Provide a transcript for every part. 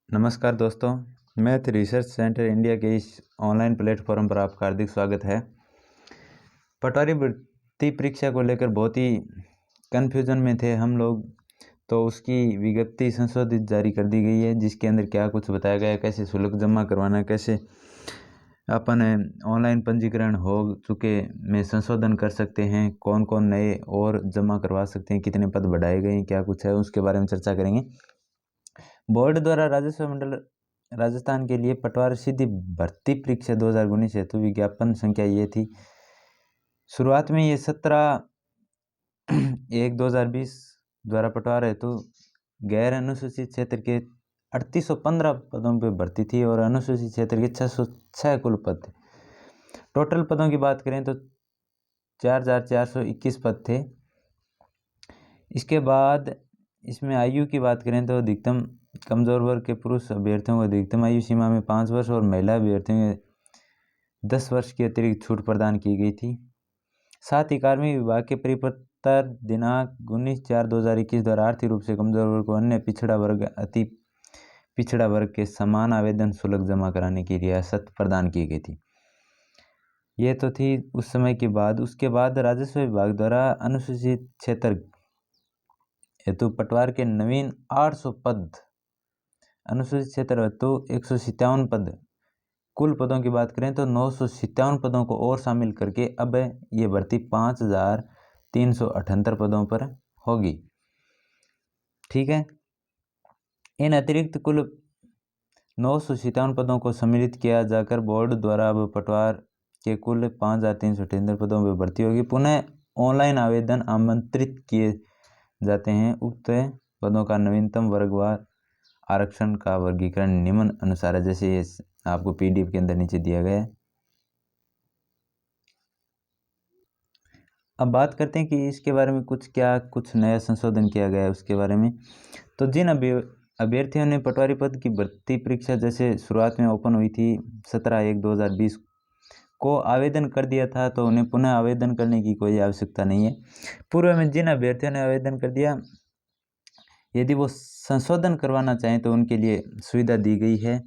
नमस्कार दोस्तों, math research centre India के इस ऑनलाइन प्लेटफॉर्म पर आपका हार्दिक स्वागत है। पटवारी भर्ती परीक्षा को लेकर बहुत ही कन्फ्यूजन में थे हम लोग, तो उसकी विज्ञप्ति संशोधित जारी कर दी गई है, जिसके अंदर क्या कुछ बताया गया है, कैसे शुल्क जमा करवाना, कैसे अपन ऑनलाइन पंजीकरण हो चुके में संशोधन कर सकते हैं, कौन कौन नए और जमा करवा सकते हैं, कितने पद बढ़ाए गए हैं, क्या कुछ है, उसके बारे में चर्चा करेंगे। बोर्ड द्वारा राजस्व मंडल राजस्थान के लिए पटवार सीधी भर्ती परीक्षा 2019 हेतु विज्ञापन संख्या ये थी। शुरुआत में ये 17/1/2020 द्वारा पटवार हेतु गैर अनुसूचित क्षेत्र के 3815 पदों पर भर्ती थी और अनुसूचित क्षेत्र के 606 कुल पद थे। टोटल पदों की बात करें तो 4421 पद थे। इसके बाद इसमें आयु की बात करें तो अधिकतम कमजोर वर्ग के पुरुष अभ्यर्थियों को अधिकतम आयु सीमा में 5 वर्ष और महिला अभ्यर्थियों को 10 वर्ष की अतिरिक्त छूट प्रदान की गई थी। साथ ही कार्मिक विभाग के परिपत्र दिनांक 19/4/2021 द्वारा आर्थिक रूप से कमजोर वर्ग को अन्य पिछड़ा वर्ग अति पिछड़ा वर्ग के समान आवेदन शुल्क जमा कराने की रियासत प्रदान की गई थी। ये तो थी उस समय की बात। उसके बाद राजस्व विभाग द्वारा अनुसूचित क्षेत्र हेतु पटवार के नवीन 800 पद, अनुसूचित क्षेत्र हेतु 157 पद, कुल पदों की बात करें तो 957 पदों को और शामिल करके अब ये भर्ती 5378 पदों पर होगी। ठीक है, इन अतिरिक्त कुल 957 पदों को सम्मिलित किया जाकर बोर्ड द्वारा अब पटवार के कुल 5378 पदों पर भर्ती होगी। पुनः ऑनलाइन आवेदन आमंत्रित किए जाते हैं। उक्त पदों का नवीनतम वर्गवार आरक्षण का वर्गीकरण निम्न अनुसार है, जैसे ये आपको पीडीएफ के अंदर नीचे दिया गया है। अब बात करते हैं कि इसके बारे में कुछ नया संशोधन किया गया है उसके बारे में। तो जिन अभ्यर्थियों ने पटवारी पद की भर्ती परीक्षा जैसे शुरुआत में ओपन हुई थी 17/1/2020 को आवेदन कर दिया था, तो उन्हें पुनः आवेदन करने की कोई आवश्यकता नहीं है। पूर्व में जिन अभ्यर्थियों ने आवेदन कर दिया, यदि वो संशोधन करवाना चाहें तो उनके लिए सुविधा दी गई है।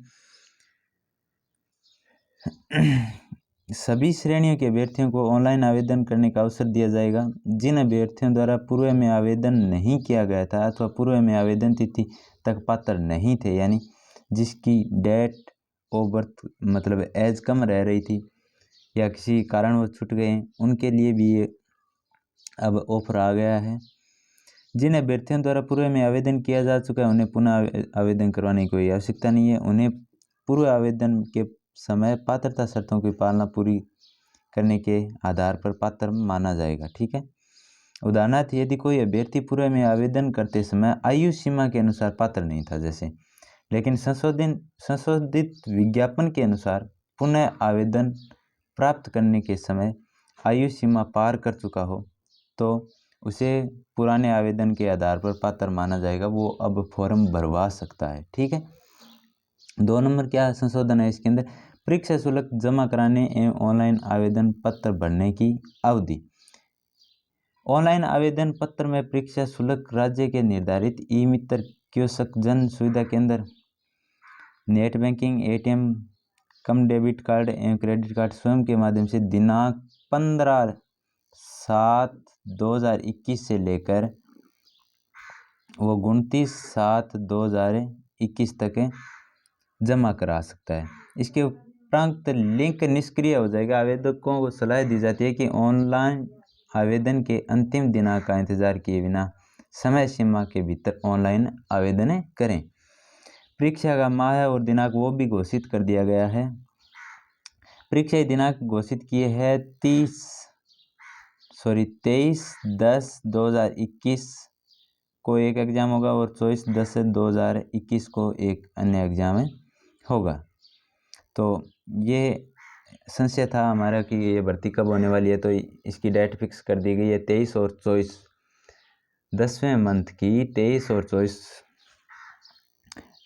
सभी श्रेणियों के अभ्यर्थियों को ऑनलाइन आवेदन करने का अवसर दिया जाएगा। जिन अभ्यर्थियों द्वारा पूर्व में आवेदन नहीं किया गया था अथवा पूर्व में आवेदन तिथि तक पात्र नहीं थे, यानी जिसकी डेट ऑफ बर्थ मतलब एज कम रह रही थी या किसी कारणवश छूट गए, उनके लिए भी ये अब ऑफर आ गया है। जिन अभ्यर्थियों द्वारा पूर्व में आवेदन किया जा चुका है, उन्हें पुनः आवेदन करवाने की कोई आवश्यकता नहीं है। उन्हें पूर्व आवेदन के समय पात्रता शर्तों की पालना पूरी करने के आधार पर पात्र माना जाएगा। ठीक है, उदाहरणार्थ यदि कोई अभ्यर्थी पूर्व में आवेदन करते समय आयु सीमा के अनुसार पात्र नहीं था जैसे, लेकिन संशोधित विज्ञापन के अनुसार पुनः आवेदन प्राप्त करने के समय आयु सीमा पार कर चुका हो, तो उसे पुराने आवेदन के आधार पर पात्र माना जाएगा, वो अब फॉर्म भरवा सकता है। ठीक है, 2 नंबर क्या संशोधन है इसके अंदर, परीक्षा शुल्क जमा कराने एवं ऑनलाइन आवेदन पत्र भरने की अवधि। ऑनलाइन आवेदन पत्र में परीक्षा शुल्क राज्य के निर्धारित ई मित्र कियोस्क जन सुविधा केंद्र, नेट बैंकिंग, एटीएम कम डेबिट कार्ड एवं क्रेडिट कार्ड स्वयं के माध्यम से दिनांक 15/7/2021 से लेकर वो 29/7/2021 तक जमा करा सकता है। इसके उपरांत लिंक निष्क्रिय हो जाएगा। आवेदकों को सलाह दी जाती है कि ऑनलाइन आवेदन के अंतिम दिनांक का इंतजार किए बिना समय सीमा के भीतर ऑनलाइन आवेदन करें। परीक्षा का माह और दिनांक वो भी घोषित कर दिया गया है। परीक्षा दिनांक घोषित किए हैं 23/10/2021 को एक एग्जाम होगा और 24/10/2021 को एक अन्य एग्जाम होगा। तो ये संशय था हमारा कि ये भर्ती कब होने वाली है, तो इसकी डेट फिक्स कर दी गई है 23 और 24, 10वें मंथ की 23 और 24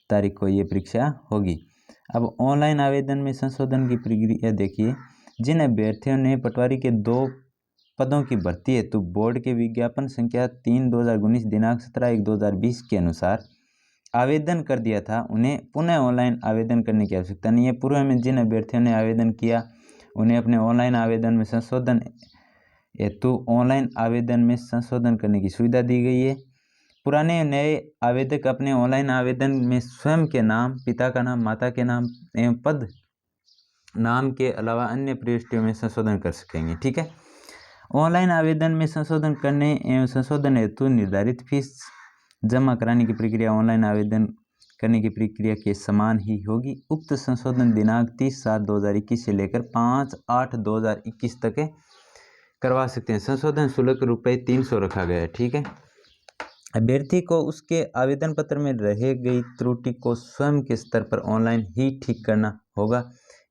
तारीख को ये परीक्षा होगी। अब ऑनलाइन आवेदन में संशोधन की प्रक्रिया देखिए। जिन अभ्यर्थियों ने पटवारी के 2 पदों की भर्ती हेतु बोर्ड के विज्ञापन संख्या 3/2019 दिनांक 17/1/2020 के अनुसार आवेदन कर दिया था उन्हें पुनः ऑनलाइन आवेदन करने की आवश्यकता नहीं है। पूर्व में जिन अभ्यर्थियों ने आवेदन किया उन्हें अपने ऑनलाइन आवेदन में संशोधन हेतु ऑनलाइन आवेदन में संशोधन करने की सुविधा दी गई है। पुराने नए आवेदक अपने ऑनलाइन आवेदन में स्वयं के नाम, पिता का नाम, माता के नाम एवं पद नाम के अलावा अन्य प्रविष्टियों में संशोधन कर सकेंगे। ठीक है। ऑनलाइन आवेदन में संशोधन करने एवं संशोधन हेतु निर्धारित फीस जमा कराने की प्रक्रिया ऑनलाइन आवेदन करने की प्रक्रिया के समान ही होगी। उक्त संशोधन दिनांक 30/7/2021 से लेकर 5/8/2021 तक करवा सकते हैं। संशोधन शुल्क ₹300 रखा गया है। ठीक है। अभ्यर्थी को उसके आवेदन पत्र में रह गई त्रुटि को स्वयं के स्तर पर ऑनलाइन ही ठीक करना होगा।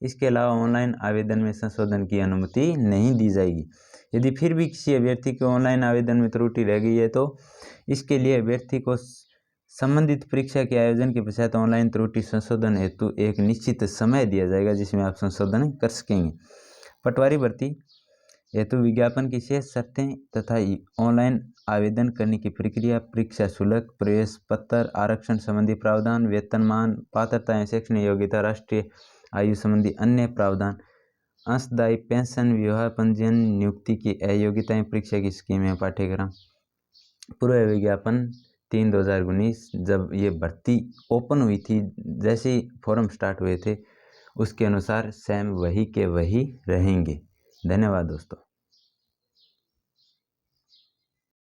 इसके अलावा ऑनलाइन आवेदन में संशोधन की अनुमति नहीं दी जाएगी। यदि फिर भी किसी अभ्यर्थी के ऑनलाइन आवेदन में त्रुटि रह गई है तो इसके लिए अभ्यर्थी को संबंधित परीक्षा के आयोजन के पश्चात ऑनलाइन त्रुटि संशोधन हेतु एक निश्चित समय दिया जाएगा जिसमें आप संशोधन कर सकेंगे। पटवारी भर्ती हेतु विज्ञापन की शेष शर्तें तथा ऑनलाइन आवेदन करने की प्रक्रिया, परीक्षा शुल्क, प्रवेश पत्र, आरक्षण संबंधी प्रावधान, वेतनमान, पात्रता एवं शैक्षणिक योग्यता, राष्ट्रीय आयु संबंधी अन्य प्रावधान, अंशदायी पेंशन, विवाह पंजीयन, नियुक्ति की अयोग्यताएं, परीक्षा की स्कीम एवं पाठ्यक्रम। पूर्व विज्ञापन 3/2019 जब ये भर्ती ओपन हुई थी, जैसे ही फॉर्म स्टार्ट हुए थे उसके अनुसार सेम वही के वही रहेंगे। धन्यवाद दोस्तों।